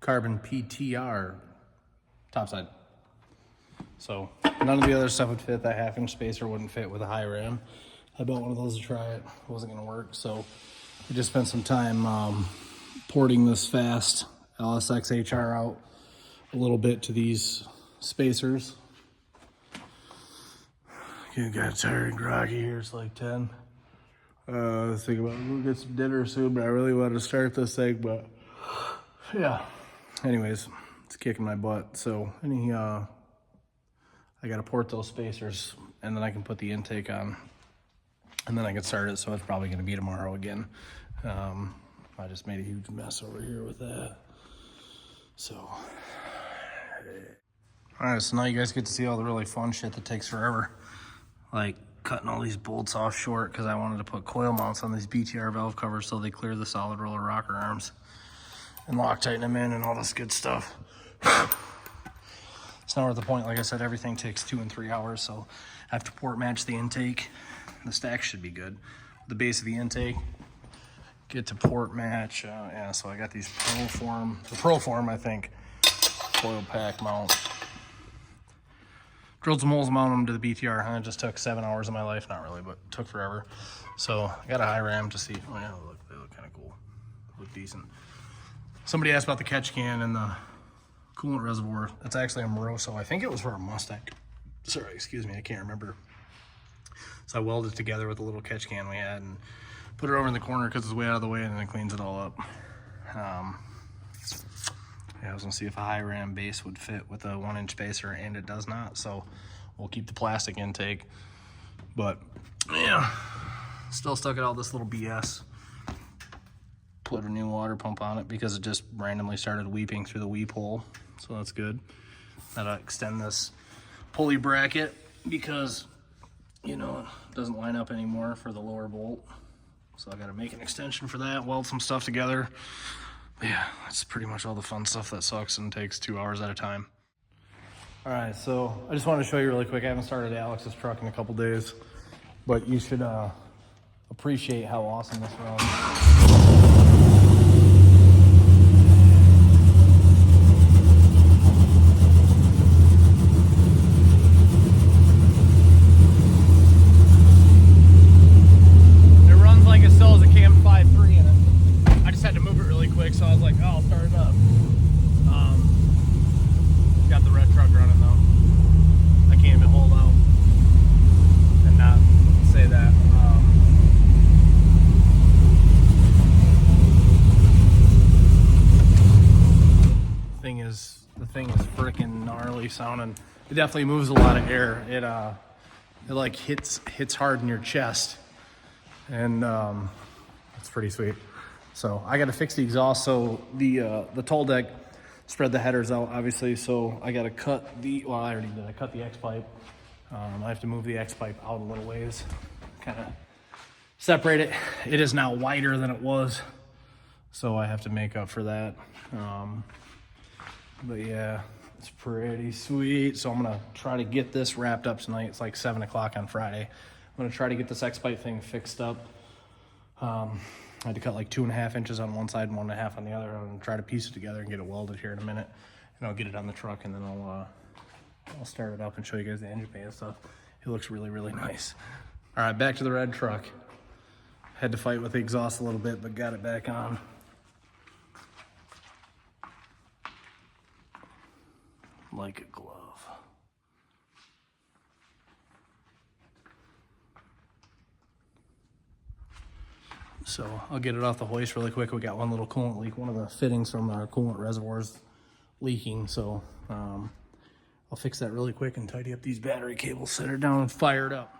carbon PTR topside. So none of the other stuff would fit. That 1/2 inch spacer wouldn't fit with a high ram. I bought one of those to try it. It wasn't gonna work. So we just spent some time porting this fast LSX HR out a little bit to these spacers. You got tired and groggy here. It's like 10. I was thinking about we'll get some dinner soon, but I really wanted to start this thing. But yeah. Anyways, it's kicking my butt. So I gotta port those spacers, and then I can put the intake on, and then I can start it. So it's probably gonna be tomorrow again. I just made a huge mess over here with that. So, all right. So now you guys get to see all the really fun shit that takes forever, like cutting all these bolts off short because I wanted to put coil mounts on these BTR valve covers so they clear the solid roller rocker arms and Loctite them in and all this good stuff. It's now at the point, like I said, everything takes 2 and 3 hours, so I have to port match the intake. The stack should be good. The base of the intake, get to port match. Yeah, so I got these Proform, I think, coil pack mount. Drilled some holes, mounted them to the BTR, and it just took 7 hours of my life. Not really, but took forever. So I got a high ram to see. Oh yeah, look, they look kind of cool. Look decent. Somebody asked about the catch can and the coolant reservoir. That's actually a Moroso. I think it was for a Mustang. Sorry, excuse me, I can't remember. So I welded it together with a little catch can we had and put it over in the corner because it's way out of the way, and then it cleans it all up. Yeah, I was gonna see if a high ram base would fit with a 1 inch spacer, and it does not. So we'll keep the plastic intake. But yeah, still stuck at all this little BS. Put a new water pump on it because it just randomly started weeping through the weep hole. So that's good. Gotta extend this pulley bracket because, you know, it doesn't line up anymore for the lower bolt. So I gotta make an extension for that, weld some stuff together. But yeah, that's pretty much all the fun stuff that sucks and takes 2 hours at a time. All right, so I just wanted to show you really quick. I haven't started Alex's truck in a couple days, but you should appreciate how awesome this runs. So I was like, oh, I'll start it up. Got the red truck running though. I can't even hold out and not say that. The thing is freaking gnarly sounding. It definitely moves a lot of air. It like hits hard in your chest, and it's pretty sweet. So I got to fix the exhaust. So the tall deck spread the headers out, obviously. So I got to cut I already did. I cut the X pipe. I have to move the X pipe out a little ways, kind of separate it. It is now wider than it was, so I have to make up for that. But yeah, it's pretty sweet. So I'm gonna try to get this wrapped up tonight. It's like 7 o'clock on Friday. I'm gonna try to get this X pipe thing fixed up. I had to cut like 2.5 inches on one side and 1.5 on the other. I'm gonna try to piece it together and get it welded here in a minute, and I'll get it on the truck, and then I'll start it up and show you guys the engine bay and stuff. It looks really, really nice. All right, back to the red truck. Had to fight with the exhaust a little bit, but got it back on. Like a glove. So I'll get it off the hoist really quick. We got one little coolant leak. One of the fittings from our coolant reservoirs leaking. So I'll fix that really quick and tidy up these battery cables, set her down and fire it up.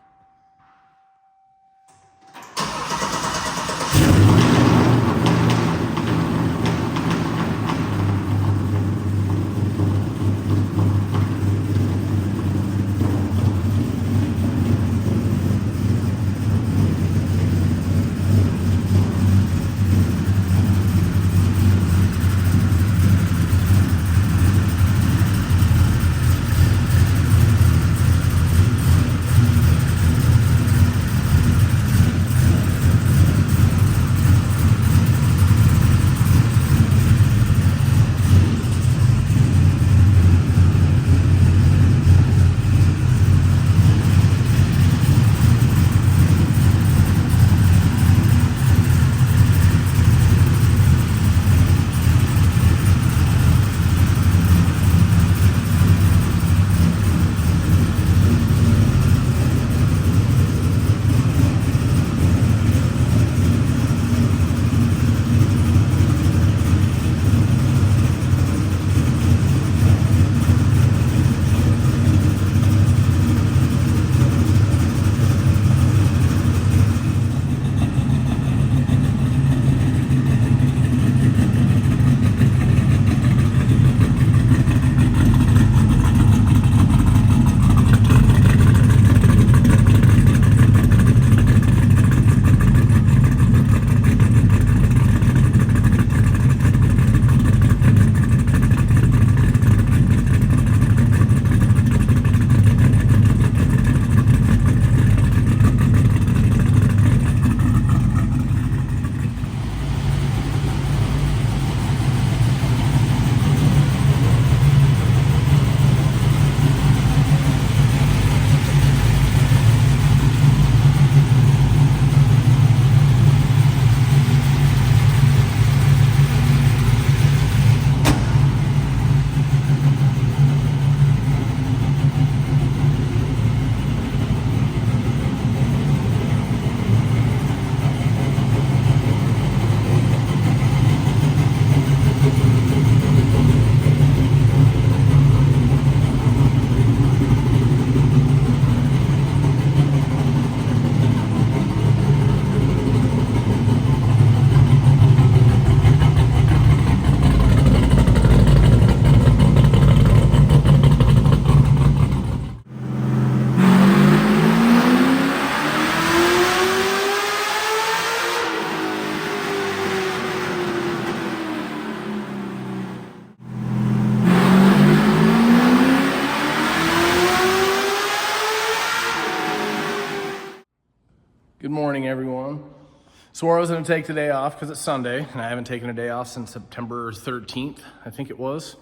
Swore I was gonna take the day off because it's Sunday, and I haven't taken a day off since September 13th, I think it was.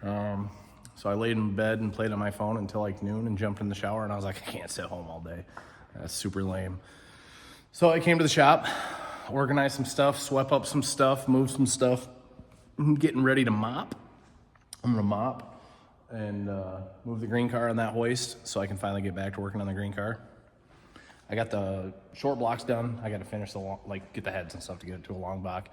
So I laid in bed and played on my phone until like noon and jumped in the shower, and I was like, I can't sit home all day. That's super lame. So I came to the shop, organized some stuff, swept up some stuff, moved some stuff. I'm getting ready to mop. I'm gonna mop and move the green car on that hoist so I can finally get back to working on the green car. I got the short blocks done. I got to finish the get the heads and stuff to get it to a long block.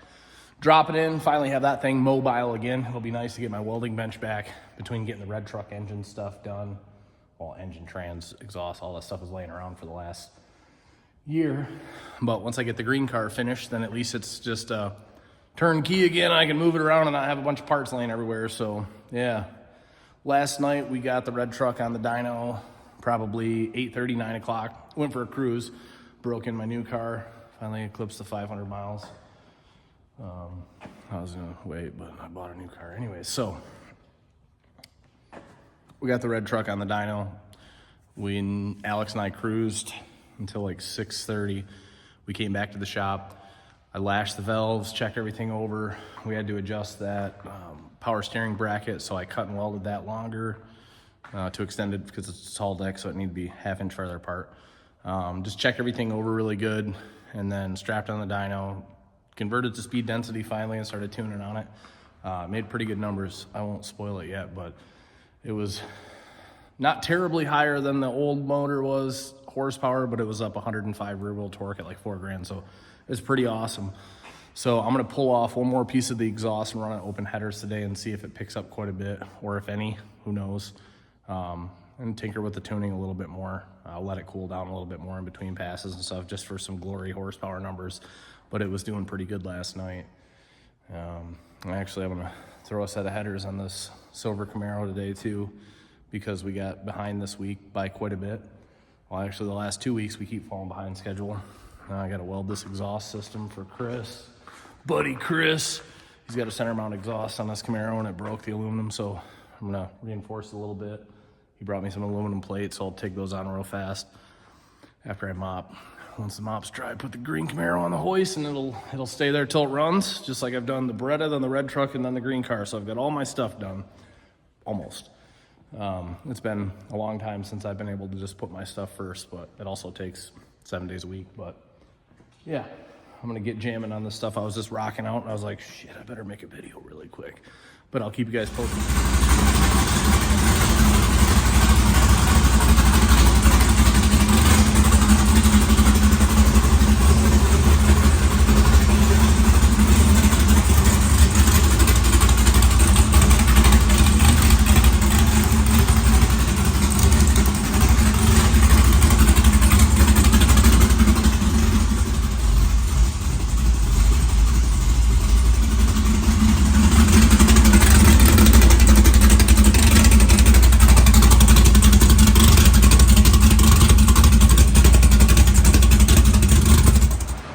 Drop it in, finally have that thing mobile again. It'll be nice to get my welding bench back between getting the red truck engine stuff done. Well, engine, trans, exhaust, all that stuff is laying around for the last year. But once I get the green car finished, then at least it's just turnkey again. I can move it around and not have a bunch of parts laying everywhere. So yeah, last night we got the red truck on the dyno, probably 8:30, 9 o'clock. Went for a cruise, broke in my new car, finally eclipsed the 500 miles. I was gonna wait, but I bought a new car anyway. So we got the red truck on the dyno. Alex and I cruised until like 6:30. We came back to the shop. I lashed the valves, checked everything over. We had to adjust that power steering bracket, so I cut and welded that longer to extend it because it's a tall deck, so it needed to be ½ inch farther apart. Just checked everything over really good, and then strapped on the dyno, converted to speed density finally, and started tuning on it. Made pretty good numbers. I won't spoil it yet, but it was not terribly higher than the old motor was horsepower, but it was up 105 rear wheel torque at like 4 grand, so it's pretty awesome. So I'm gonna pull off one more piece of the exhaust and run it open headers today and see if it picks up quite a bit, or if any, who knows. And tinker with the tuning a little bit more. I'll let it cool down a little bit more in between passes and stuff, just for some glory horsepower numbers, but it was doing pretty good last night. Actually, I'm gonna throw a set of headers on this silver Camaro today too, because we got behind this week by quite a bit. Well, actually the last 2 weeks we keep falling behind schedule. I gotta weld this exhaust system for Chris, buddy Chris. He's got a center mount exhaust on this Camaro and it broke the aluminum, so I'm gonna reinforce it a little bit. He brought me some aluminum plates, so I'll take those on real fast after I mop. Once the mop's dry, put the green Camaro on the hoist, and it'll stay there till it runs, just like I've done the Beretta, then the red truck, and then the green car. So I've got all my stuff done, almost. It's been a long time since I've been able to just put my stuff first, but it also takes 7 days a week. But yeah, I'm gonna get jamming on this stuff. I was just rocking out, and I was like, shit, I better make a video really quick. But I'll keep you guys posted.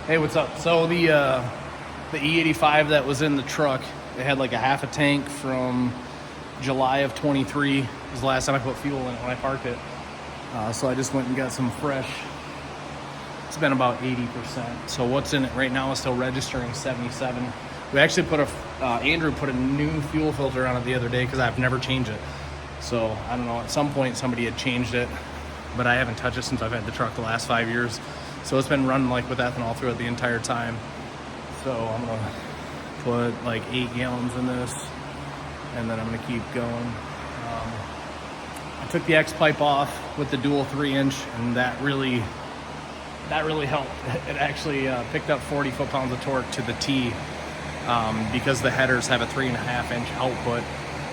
Hey, what's up? So the E85 that was in the truck, it had like a half a tank from July of 23. It was the last time I put fuel in it when I parked it. So I just went and got some fresh. It's been about 80%. So what's in it right now is still registering 77. We actually Andrew put a new fuel filter on it the other day because I've never changed it. So I don't know, at some point somebody had changed it, but I haven't touched it since I've had the truck the last 5 years. So it's been running like with ethanol throughout the entire time. So I'm gonna put like 8 gallons in this, and then I'm gonna keep going. I took the X pipe off with the dual 3-inch, and that really helped. It actually picked up 40 foot-pounds of torque to the T, because the headers have a 3.5-inch output.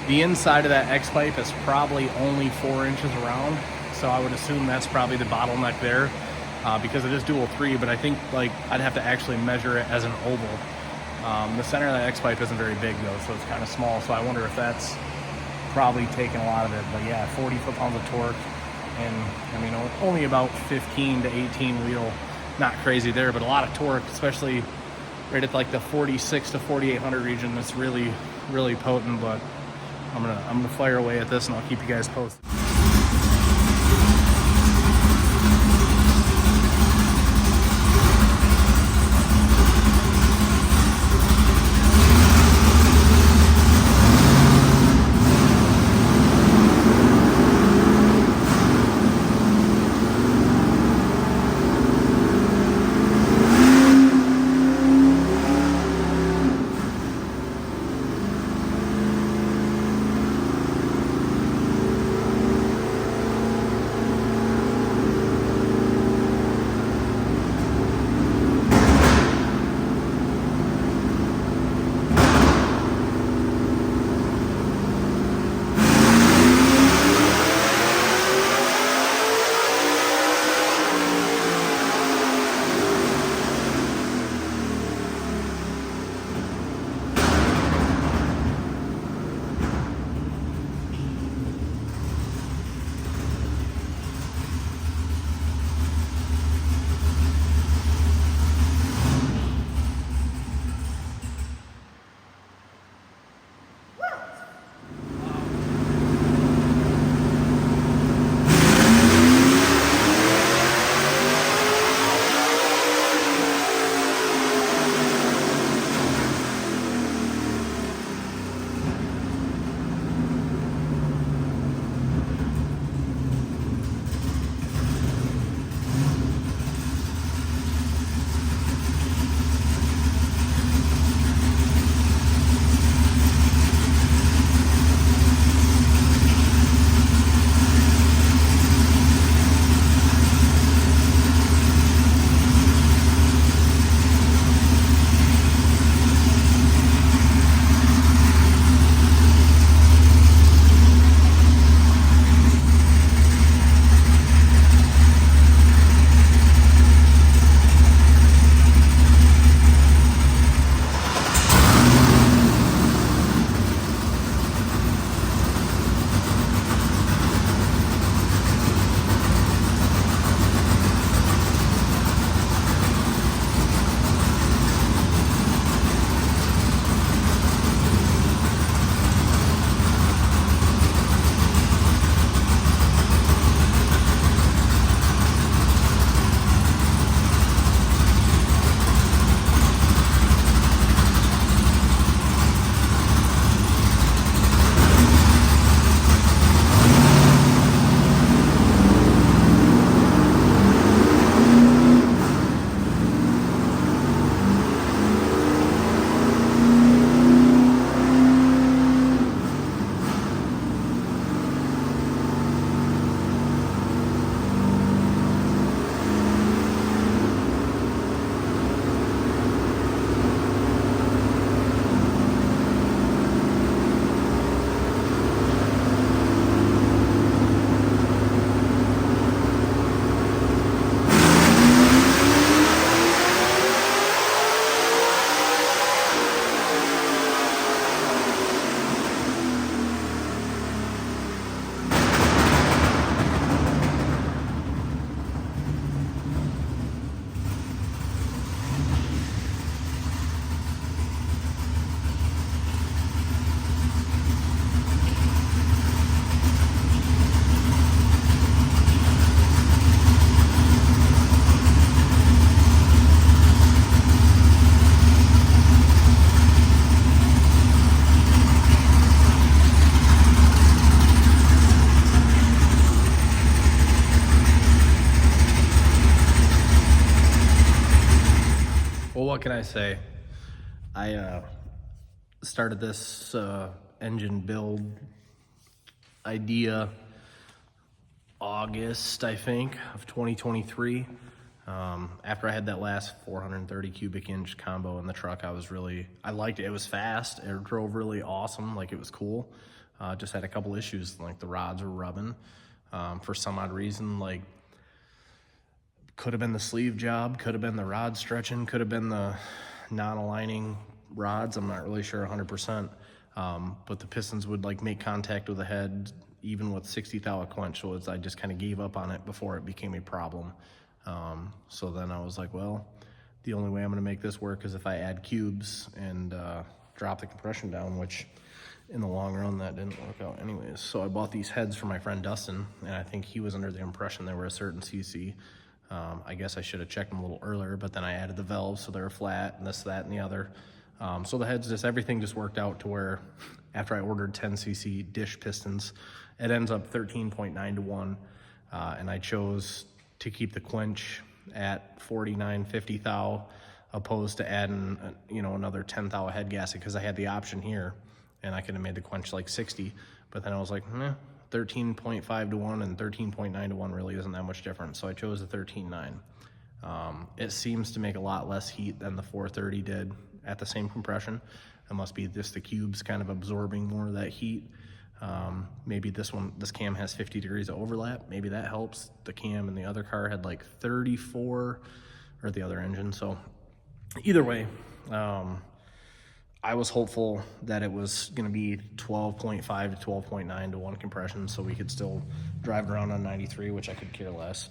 The inside of that X pipe is probably only 4 inches around, so I would assume that's probably the bottleneck there. Because it is dual 3, but I think like I'd have to actually measure it as an oval. The center of that X pipe isn't very big though, so it's kind of small. So I wonder if that's probably taking a lot of it. But yeah, 40 foot-pounds of torque, and I mean only about 15 to 18 wheel, not crazy there, but a lot of torque, especially right at like the 46 to 4800 region. That's really, really potent. But I'm gonna fire away at this, and I'll keep you guys posted. say? I started this engine build idea August, I think, of 2023. After I had that last 430 cubic inch combo in the truck, I liked it. It was fast. It drove really awesome. Like, it was cool. Just had a couple issues, like the rods were rubbing for some odd reason. Like, could have been the sleeve job, could have been the rod stretching, could have been the non-aligning rods. I'm not really sure 100%. But the pistons would like make contact with the head even with 60 thou a quench. So I just kind of gave up on it before it became a problem. So then I was like, well, the only way I'm going to make this work is if I add cubes and drop the compression down, which in the long run that didn't work out anyways. So I bought these heads for my friend Dustin, and I think he was under the impression they were a certain cc. I guess I should have checked them a little earlier, but then I added the valves so they were flat and this, that, and the other. So the heads, everything just worked out to where after I ordered 10 cc dish pistons, it ends up 13.9 to 1. And I chose to keep the quench at 49, 50 thou, opposed to adding, another 10 thou of head gasket, because I had the option here and I could have made the quench like 60, but then I was like, 13.5 to 1 and 13.9 to 1 really isn't that much different. So I chose the 13.9. It seems to make a lot less heat than the 430 did at the same compression. It must be just the cubes kind of absorbing more of that heat. Maybe this cam has 50 degrees of overlap. Maybe that helps. The cam in the other car had like 34, or the other engine. So either way, I was hopeful that it was going to be 12.5 to 12.9 to 1 compression, so we could still drive around on 93, which I could care less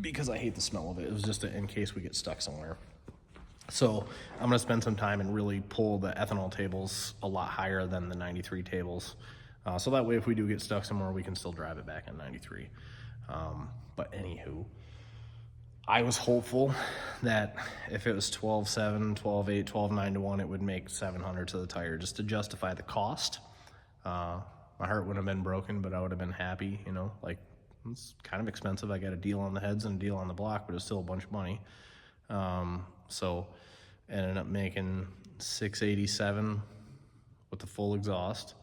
because I hate the smell of it. It was just in case we get stuck somewhere. So I'm going to spend some time and really pull the ethanol tables a lot higher than the 93 tables. So that way, if we do get stuck somewhere, we can still drive it back in 93. But anywho, I was hopeful that if it was 12.7, 12.8, 12.9 to 1, it would make 700 to the tire just to justify the cost. My heart wouldn't have been broken, but I would have been happy, like, it's kind of expensive. I got a deal on the heads and a deal on the block, but it's still a bunch of money. So I ended up making 687 with the full exhaust,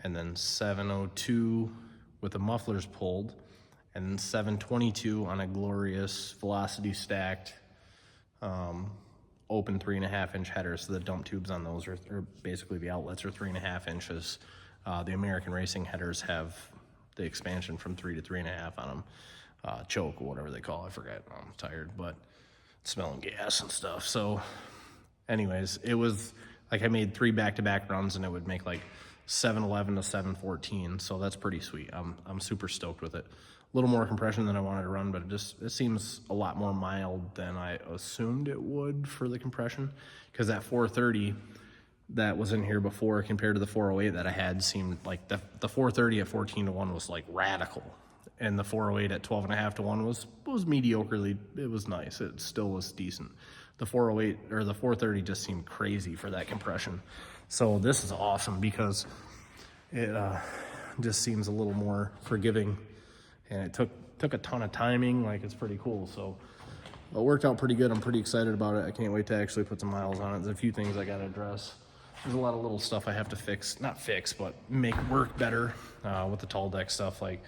and then 702 with the mufflers pulled, and then 722 on a glorious velocity stacked open 3.5 inch header. So the dump tubes on those are basically the outlets are 3.5 inches. The American racing headers have the expansion from 3 to 3.5 on them. Choke or whatever they call it, I forget. I'm tired, but smelling gas and stuff. So anyways, it was like I made 3 back-to-back runs and it would make like 711 to 714. So that's pretty sweet. I'm super stoked with it. A little more compression than I wanted to run, but it seems a lot more mild than I assumed it would for the compression, because that 430 that was in here before compared to the 408 that I had seemed like the 430 at 14 to 1 was like radical, and the 408 at 12.5 to 1 was mediocrely, it was nice. It still was decent. The 408 or the 430 just seemed crazy for that compression. So this is awesome because it just seems a little more forgiving, and it took a ton of timing. Like, it's pretty cool. So it worked out pretty good. I'm pretty excited about it. I can't wait to actually put some miles on it. There's a few things I got to address. There's a lot of little stuff I have to fix, not fix, but make work better with the tall deck stuff, like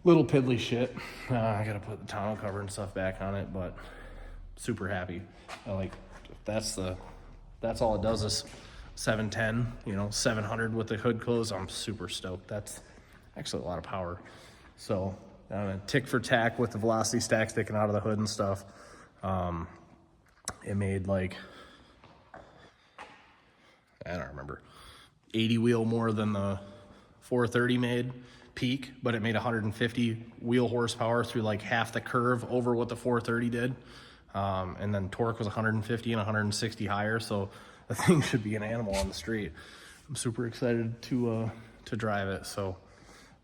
little piddly shit. I got to put the tonneau cover and stuff back on it, but super happy. That's all it does is 710, 700 with the hood closed. I'm super stoked. That's actually a lot of power. So tick for tack with the velocity stack sticking out of the hood and stuff. It made like, I don't remember, 80 wheel more than the 430 made peak, but it made 150 wheel horsepower through like half the curve over what the 430 did. And then torque was 150 and 160 higher. So the thing should be an animal on the street. I'm super excited to drive it. So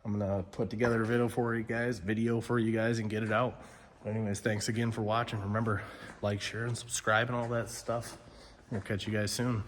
I'm gonna put together a video for you guys and get it out. But anyways, thanks again for watching. Remember, like, share, and subscribe and all that stuff. We'll catch you guys soon.